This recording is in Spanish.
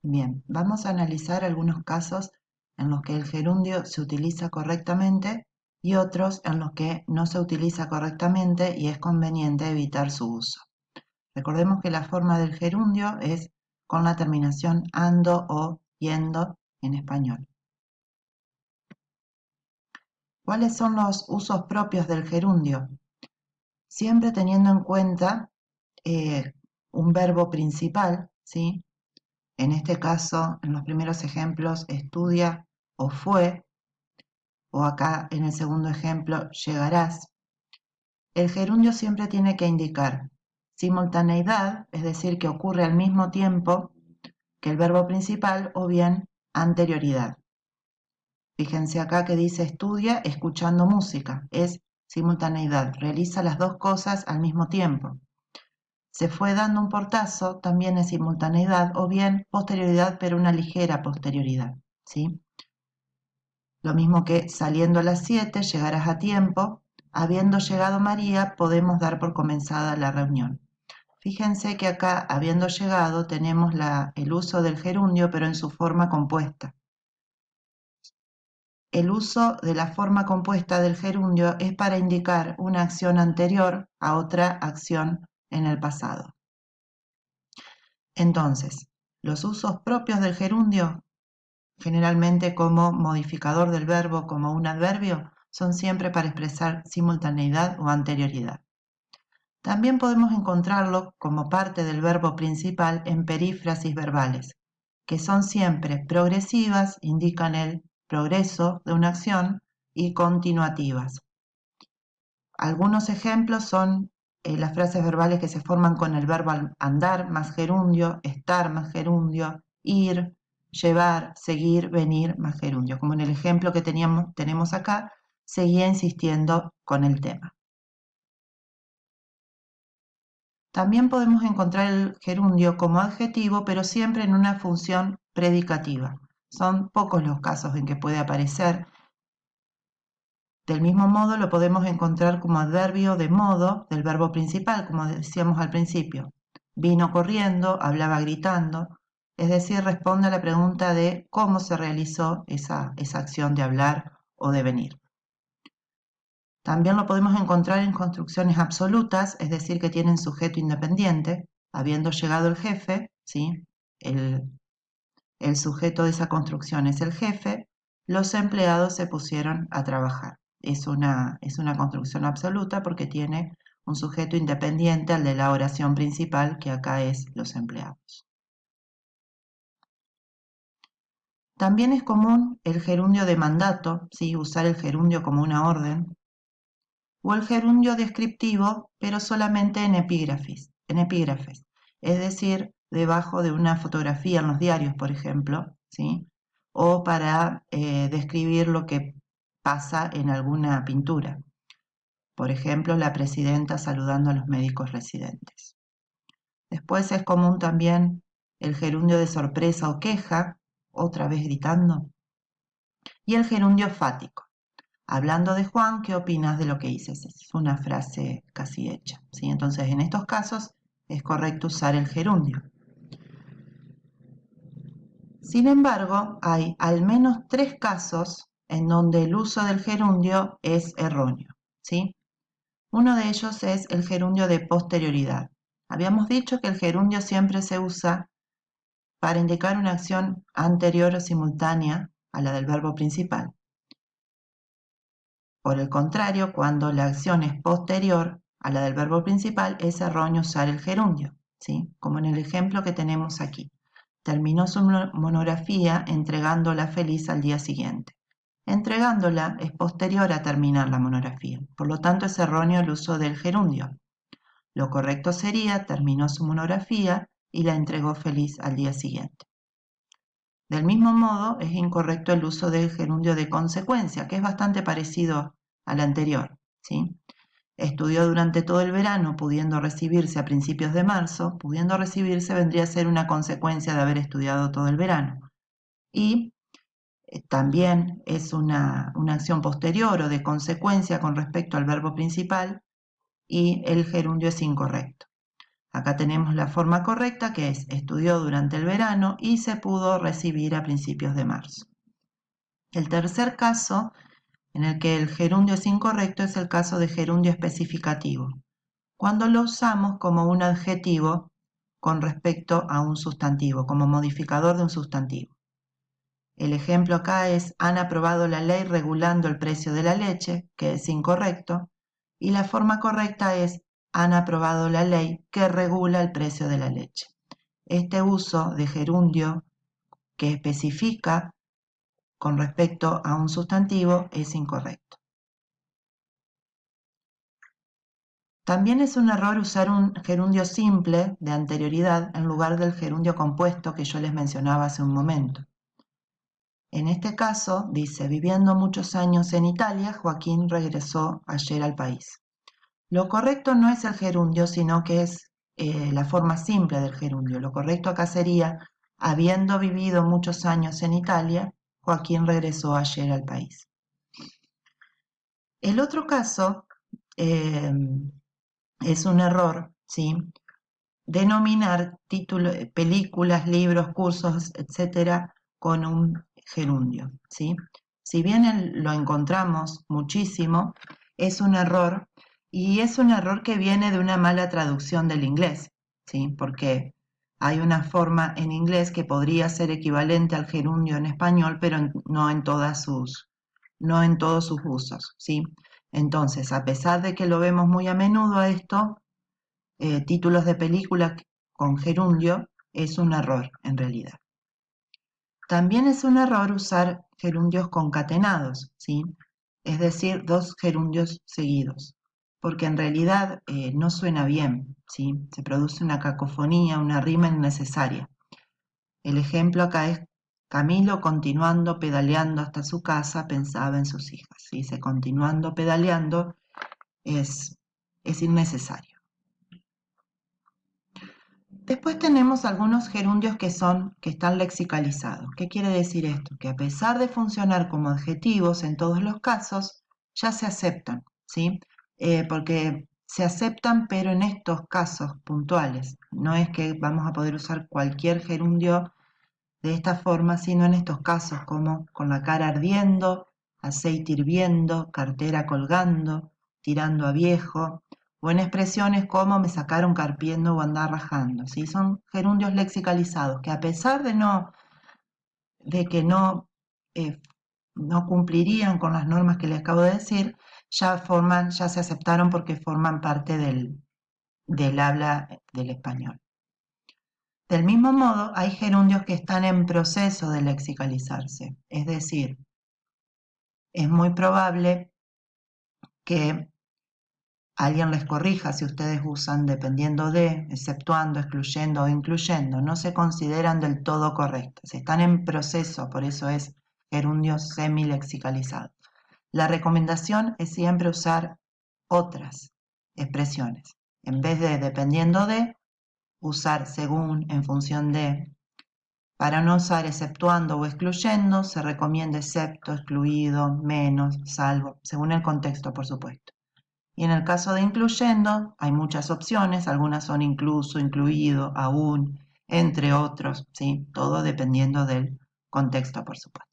Bien, vamos a analizar algunos casos en los que el gerundio se utiliza correctamente y otros en los que no se utiliza correctamente y es conveniente evitar su uso. Recordemos que la forma del gerundio es con la terminación ando o yendo en español. ¿Cuáles son los usos propios del gerundio? Siempre teniendo en cuenta un verbo principal, ¿sí? En este caso, en los primeros ejemplos, estudia o fue, o acá en el segundo ejemplo, llegarás. El gerundio siempre tiene que indicar simultaneidad, es decir, que ocurre al mismo tiempo que el verbo principal, o bien anterioridad. Fíjense acá que dice estudia escuchando música, es simultaneidad, realiza las dos cosas al mismo tiempo. Se fue dando un portazo, también es simultaneidad, o bien posterioridad, pero una ligera posterioridad, ¿sí? Lo mismo que saliendo a las 7 llegarás a tiempo, habiendo llegado María podemos dar por comenzada la reunión. Fíjense que acá, habiendo llegado, tenemos el uso del gerundio, pero en su forma compuesta. El uso de la forma compuesta del gerundio es para indicar una acción anterior a otra acción en el pasado. Entonces, los usos propios del gerundio, generalmente como modificador del verbo, como un adverbio, son siempre para expresar simultaneidad o anterioridad. También podemos encontrarlo como parte del verbo principal en perífrasis verbales, que son siempre progresivas, indican el progreso de una acción, y continuativas. Algunos ejemplos son las frases verbales que se forman con el verbo andar más gerundio, estar más gerundio, ir, llevar, seguir, venir más gerundio. Como en el ejemplo que tenemos acá, seguía insistiendo con el tema. También podemos encontrar el gerundio como adjetivo, pero siempre en una función predicativa. Son pocos los casos en que puede aparecer. Del mismo modo lo podemos encontrar como adverbio de modo del verbo principal, como decíamos al principio. Vino corriendo, hablaba gritando, es decir, responde a la pregunta de cómo se realizó esa acción de hablar o de venir. También lo podemos encontrar en construcciones absolutas, es decir, que tienen sujeto independiente. Habiendo llegado el jefe, ¿sí? El sujeto de esa construcción es el jefe, los empleados se pusieron a trabajar. Es una construcción absoluta porque tiene un sujeto independiente al de la oración principal, que acá es los empleados. También es común el gerundio de mandato, ¿sí? Usar el gerundio como una orden, o el gerundio descriptivo, pero solamente en epígrafes, es decir, debajo de una fotografía en los diarios, por ejemplo, ¿sí? O para describir lo que pasa en alguna pintura. Por ejemplo, la presidenta saludando a los médicos residentes. Después es común también el gerundio de sorpresa o queja, otra vez gritando, y el gerundio fático. Hablando de Juan, ¿qué opinas de lo que hice? Es una frase casi hecha, ¿sí? Entonces, en estos casos es correcto usar el gerundio. Sin embargo, hay al menos 3 casos en donde el uso del gerundio es erróneo, ¿sí? Uno de ellos es el gerundio de posterioridad. Habíamos dicho que el gerundio siempre se usa para indicar una acción anterior o simultánea a la del verbo principal. Por el contrario, cuando la acción es posterior a la del verbo principal, es erróneo usar el gerundio, ¿sí? Como en el ejemplo que tenemos aquí. Terminó su monografía entregándola feliz al día siguiente. Entregándola es posterior a terminar la monografía, por lo tanto es erróneo el uso del gerundio. Lo correcto sería terminó su monografía y la entregó feliz al día siguiente. Del mismo modo, es incorrecto el uso del gerundio de consecuencia, que es bastante parecido al anterior, ¿sí? Estudió durante todo el verano, pudiendo recibirse a principios de marzo. Pudiendo recibirse vendría a ser una consecuencia de haber estudiado todo el verano. Y también es una acción posterior o de consecuencia con respecto al verbo principal, y el gerundio es incorrecto. Acá tenemos la forma correcta, que es estudió durante el verano y se pudo recibir a principios de marzo. El tercer caso en el que el gerundio es incorrecto es el caso de gerundio especificativo, cuando lo usamos como un adjetivo con respecto a un sustantivo, como modificador de un sustantivo. El ejemplo acá es: han aprobado la ley regulando el precio de la leche, que es incorrecto, y la forma correcta es: han aprobado la ley que regula el precio de la leche. Este uso de gerundio que especifica con respecto a un sustantivo es incorrecto. También es un error usar un gerundio simple de anterioridad en lugar del gerundio compuesto que yo les mencionaba hace un momento. En este caso, dice: viviendo muchos años en Italia, Joaquín regresó ayer al país. Lo correcto no es el gerundio, sino que es la forma simple del gerundio. Lo correcto acá sería: habiendo vivido muchos años en Italia, Joaquín regresó ayer al país. El otro caso es un error, ¿sí? Denominar películas, libros, cursos, etcétera, con un gerundio, ¿sí? Si bien lo encontramos muchísimo, es un error, y es un error que viene de una mala traducción del inglés, ¿sí? Porque hay una forma en inglés que podría ser equivalente al gerundio en español, pero no en todos sus usos, ¿sí? Entonces, a pesar de que lo vemos muy a menudo a esto, títulos de películas con gerundio, es un error en realidad. También es un error usar gerundios concatenados, ¿sí? Es decir, dos gerundios seguidos, porque en realidad no suena bien, ¿sí? Se produce una cacofonía, una rima innecesaria. El ejemplo acá es: Camilo, continuando pedaleando hasta su casa, pensaba en sus hijas. ¿Sí? Ese continuando pedaleando es innecesario. Después tenemos algunos gerundios que están lexicalizados. ¿Qué quiere decir esto? Que a pesar de funcionar como adjetivos en todos los casos, ya se aceptan, ¿sí? Porque se aceptan, pero en estos casos puntuales. No es que vamos a poder usar cualquier gerundio de esta forma, sino en estos casos, como con la cara ardiendo, aceite hirviendo, cartera colgando, tirando a viejo, o en expresiones como me sacaron carpiendo o andar rajando, ¿sí? Son gerundios lexicalizados que, a pesar de que no cumplirían con las normas que les acabo de decir, ya se aceptaron porque forman parte del habla del español. Del mismo modo, hay gerundios que están en proceso de lexicalizarse, es decir, es muy probable que alguien les corrija si ustedes usan dependiendo de, exceptuando, excluyendo o incluyendo. No se consideran del todo correctos, están en proceso, por eso es gerundio semilexicalizado. La recomendación es siempre usar otras expresiones. En vez de dependiendo de, usar según, en función de. Para no usar exceptuando o excluyendo, se recomienda excepto, excluido, menos, salvo, según el contexto, por supuesto. Y en el caso de incluyendo, hay muchas opciones, algunas son incluso, incluido, aún, entre otros, ¿sí? Todo dependiendo del contexto, por supuesto.